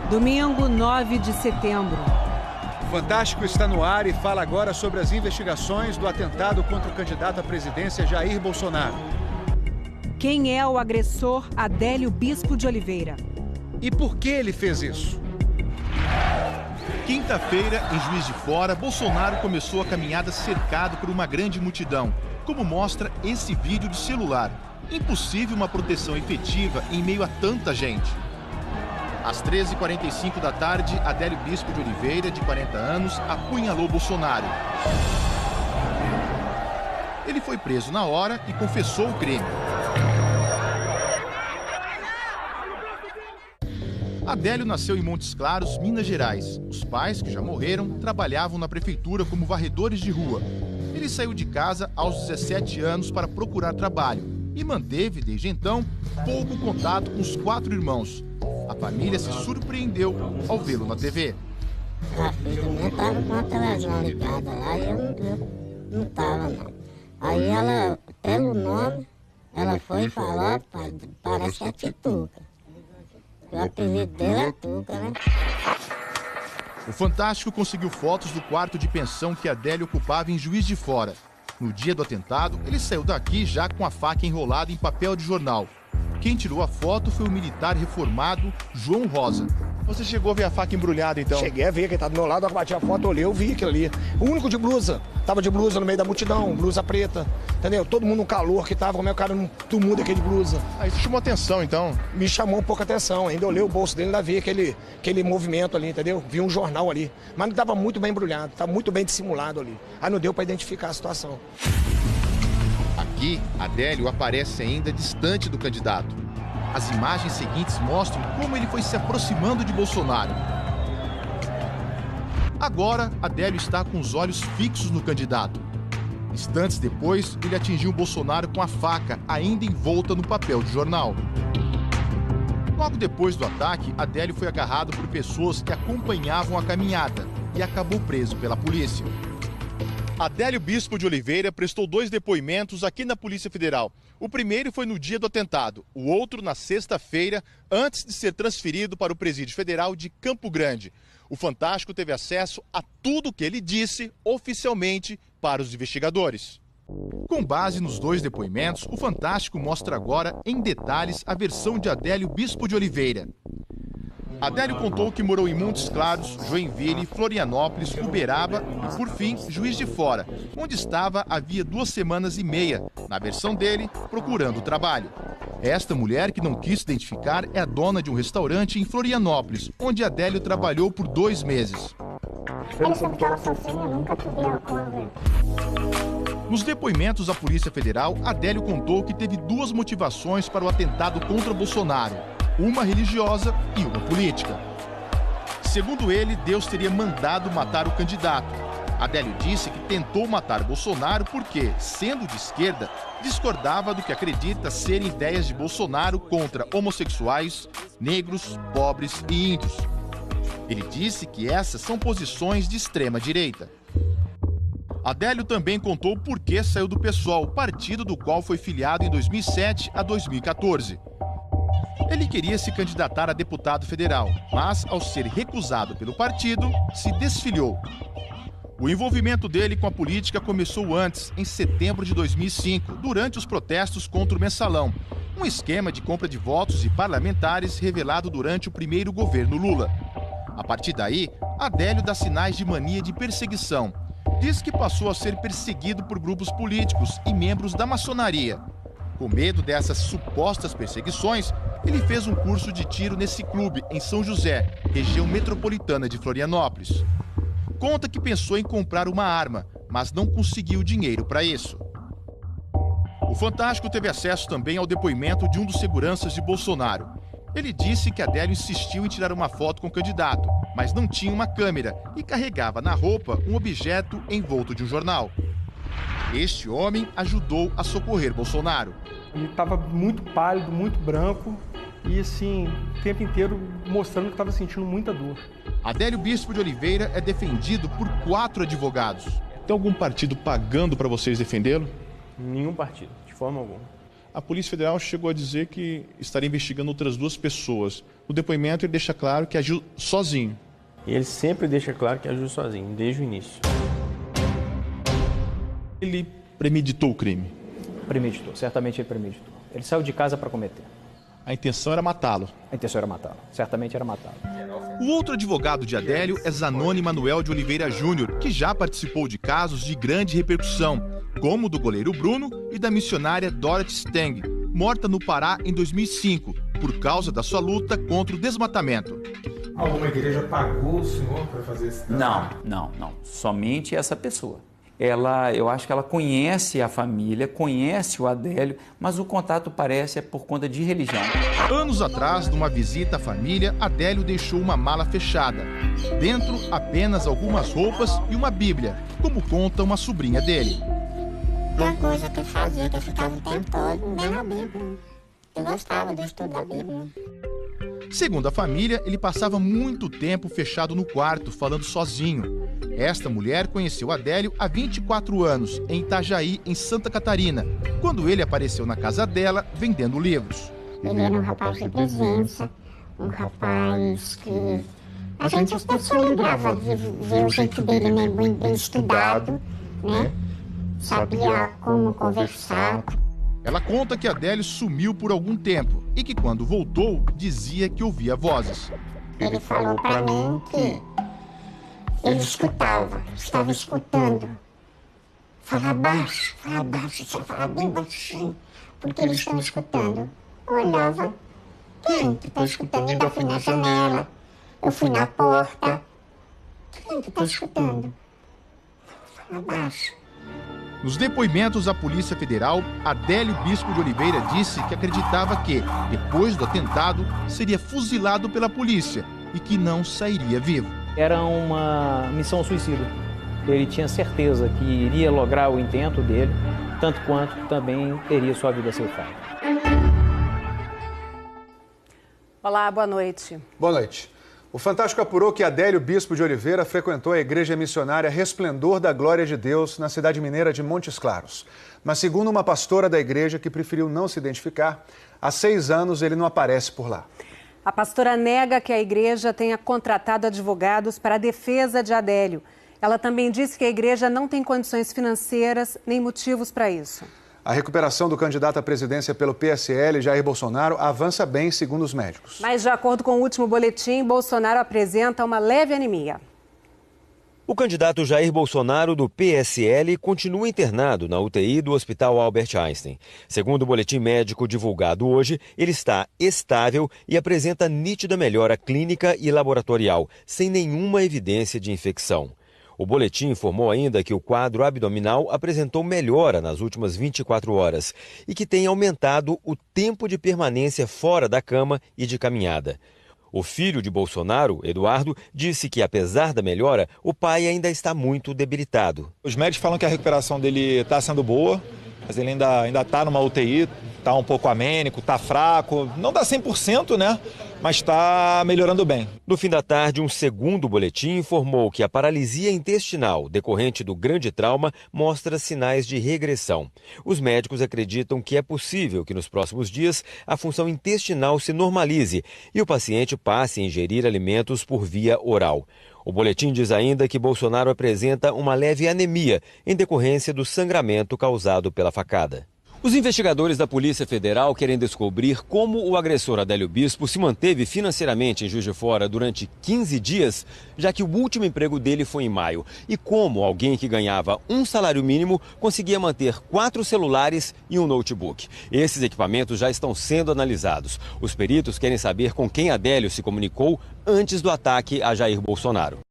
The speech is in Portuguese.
Domingo, 9 de setembro. O Fantástico está no ar e fala agora sobre as investigações do atentado contra o candidato à presidência Jair Bolsonaro. Quem é o agressor Adélio Bispo de Oliveira? E por que ele fez isso? Quinta-feira, em Juiz de Fora, Bolsonaro começou a caminhada cercado por uma grande multidão, como mostra esse vídeo de celular. Impossível uma proteção efetiva em meio a tanta gente. Às 13h45 da tarde, Adélio Bispo de Oliveira, de 40 anos, apunhalou Bolsonaro. Ele foi preso na hora e confessou o crime. Adélio nasceu em Montes Claros, Minas Gerais. Os pais, que já morreram, trabalhavam na prefeitura como varredores de rua. Ele saiu de casa aos 17 anos para procurar trabalho e manteve, desde então, pouco contato com os 4 irmãos. A família se surpreendeu ao vê-lo na TV. A filha minha estava com a televisão ligada lá e eu não estava, não. Aí ela, pelo nome, ela foi falar, pai, parece que é Tituca. O apelido dele é Tuca, né? O Fantástico conseguiu fotos do quarto de pensão que Adélio ocupava em Juiz de Fora. No dia do atentado, ele saiu daqui já com a faca enrolada em papel de jornal. Quem tirou a foto foi o militar reformado João Rosa. Você chegou a ver a faca embrulhada, então? Cheguei a ver, quem tá do meu lado, eu bati a foto, olhei, eu vi aquilo ali. O único de blusa, tava de blusa no meio da multidão, blusa preta, entendeu? Todo mundo no calor que tava, como é o cara não muda aquele de blusa. Aí isso chamou atenção, então? Me chamou um pouco a atenção, ainda olhei o bolso dele, ainda vi aquele movimento ali, entendeu? Vi um jornal ali, mas não tava muito bem embrulhado, tava muito bem dissimulado ali. Aí não deu para identificar a situação. Aqui, Adélio aparece ainda distante do candidato. As imagens seguintes mostram como ele foi se aproximando de Bolsonaro. Agora, Adélio está com os olhos fixos no candidato. Instantes depois, ele atingiu Bolsonaro com a faca, ainda envolta no papel de jornal. Logo depois do ataque, Adélio foi agarrado por pessoas que acompanhavam a caminhada e acabou preso pela polícia. Adélio Bispo de Oliveira prestou 2 depoimentos aqui na Polícia Federal. O primeiro foi no dia do atentado, o outro na sexta-feira, antes de ser transferido para o Presídio Federal de Campo Grande. O Fantástico teve acesso a tudo o que ele disse oficialmente para os investigadores. Com base nos 2 depoimentos, o Fantástico mostra agora em detalhes a versão de Adélio Bispo de Oliveira. Adélio contou que morou em Montes Claros, Joinville, Florianópolis, Uberaba e, por fim, Juiz de Fora, onde estava havia 2 semanas e meia, na versão dele, procurando trabalho. Esta mulher, que não quis se identificar, é a dona de um restaurante em Florianópolis, onde Adélio trabalhou por 2 meses. Ele sempre estava sozinho, eu nunca tive álcool. Nos depoimentos à Polícia Federal, Adélio contou que teve 2 motivações para o atentado contra Bolsonaro. Uma religiosa e uma política. Segundo ele, Deus teria mandado matar o candidato. Adélio disse que tentou matar Bolsonaro porque, sendo de esquerda, discordava do que acredita serem ideias de Bolsonaro contra homossexuais, negros, pobres e índios. Ele disse que essas são posições de extrema-direita. Adélio também contou por que saiu do PSOL, partido do qual foi filiado em 2007 a 2014. Ele queria se candidatar a deputado federal, mas, ao ser recusado pelo partido, se desfiliou. O envolvimento dele com a política começou antes, em setembro de 2005, durante os protestos contra o Mensalão, um esquema de compra de votos de parlamentares revelado durante o primeiro governo Lula. A partir daí, Adélio dá sinais de mania de perseguição. Diz que passou a ser perseguido por grupos políticos e membros da maçonaria. Com medo dessas supostas perseguições, ele fez um curso de tiro nesse clube, em São José, região metropolitana de Florianópolis. Conta que pensou em comprar uma arma, mas não conseguiu dinheiro para isso. O Fantástico teve acesso também ao depoimento de um dos seguranças de Bolsonaro. Ele disse que Adélio insistiu em tirar uma foto com o candidato, mas não tinha uma câmera e carregava na roupa um objeto envolto de um jornal. Este homem ajudou a socorrer Bolsonaro. Ele estava muito pálido, muito branco e, assim, o tempo inteiro mostrando que estava sentindo muita dor. Adélio Bispo de Oliveira é defendido por 4 advogados. Tem algum partido pagando para vocês defendê-lo? Nenhum partido, de forma alguma. A Polícia Federal chegou a dizer que estaria investigando outras 2 pessoas. No depoimento ele deixa claro que agiu sozinho. Ele sempre deixa claro que agiu sozinho, desde o início. Ele premeditou o crime? Premeditou, certamente ele premeditou. Ele saiu de casa para cometer. A intenção era matá-lo? A intenção era matá-lo, certamente era matá-lo. O outro advogado de Adélio é Zanoni Manuel de Oliveira Júnior, que já participou de casos de grande repercussão, como o do goleiro Bruno e da missionária Dorothy Stang, morta no Pará em 2005, por causa da sua luta contra o desmatamento. Alguma igreja pagou o senhor para fazer esse trabalho? Não. Somente essa pessoa. Eu acho que ela conhece a família, conhece o Adélio, mas o contato parece por conta de religião. Anos atrás, numa visita à família, Adélio deixou uma mala fechada. Dentro, apenas algumas roupas e uma Bíblia, como conta uma sobrinha dele. Uma coisa que eu fazia, que eu ficava o tempo todo lendo a Bíblia. Eu gostava do estudo da Bíblia. Segundo a família, ele passava muito tempo fechado no quarto, falando sozinho. Esta mulher conheceu Adélio há 24 anos, em Itajaí, em Santa Catarina, quando ele apareceu na casa dela vendendo livros. Ele era um rapaz de presença, um rapaz que a gente se lembrava de ver o jeito dele, né, bem estudado, né? Sabia como conversar. Ela conta que Adélio sumiu por algum tempo e que quando voltou, dizia que ouvia vozes. Ele falou para mim que ele estava escutando. Fala baixo, você fala bem baixinho, porque eles estão escutando. Eu olhava, quem que está escutando? Ainda fui na janela, eu fui na porta. Quem que está escutando? Fala baixo. Nos depoimentos à Polícia Federal, Adélio Bispo de Oliveira disse que acreditava que, depois do atentado, seria fuzilado pela polícia e que não sairia vivo. Era uma missão suicida. Ele tinha certeza que iria lograr o intento dele, tanto quanto também teria sua vida ceifada. Olá, boa noite. Boa noite. O Fantástico apurou que Adélio Bispo de Oliveira frequentou a igreja missionária Resplendor da Glória de Deus, na cidade mineira de Montes Claros. Mas segundo uma pastora da igreja que preferiu não se identificar, há 6 anos ele não aparece por lá. A pastora nega que a igreja tenha contratado advogados para a defesa de Adélio. Ela também disse que a igreja não tem condições financeiras nem motivos para isso. A recuperação do candidato à presidência pelo PSL, Jair Bolsonaro, avança bem, segundo os médicos. Mas, de acordo com o último boletim, Bolsonaro apresenta uma leve anemia. O candidato Jair Bolsonaro, do PSL, continua internado na UTI do Hospital Albert Einstein. Segundo o boletim médico divulgado hoje, ele está estável e apresenta nítida melhora clínica e laboratorial, sem nenhuma evidência de infecção. O boletim informou ainda que o quadro abdominal apresentou melhora nas últimas 24 horas e que tem aumentado o tempo de permanência fora da cama e de caminhada. O filho de Bolsonaro, Eduardo, disse que, apesar da melhora, o pai ainda está muito debilitado. Os médicos falam que a recuperação dele está sendo boa, mas ele ainda está numa UTI, está um pouco amênico, está fraco, não dá 100%, né? Mas está melhorando bem. No fim da tarde, um segundo boletim informou que a paralisia intestinal decorrente do grande trauma mostra sinais de regressão. Os médicos acreditam que é possível que nos próximos dias a função intestinal se normalize e o paciente passe a ingerir alimentos por via oral. O boletim diz ainda que Bolsonaro apresenta uma leve anemia em decorrência do sangramento causado pela facada. Os investigadores da Polícia Federal querem descobrir como o agressor Adélio Bispo se manteve financeiramente em Juiz de Fora durante 15 dias, já que o último emprego dele foi em maio, e como alguém que ganhava um salário mínimo conseguia manter 4 celulares e um notebook. Esses equipamentos já estão sendo analisados. Os peritos querem saber com quem Adélio se comunicou antes do ataque a Jair Bolsonaro.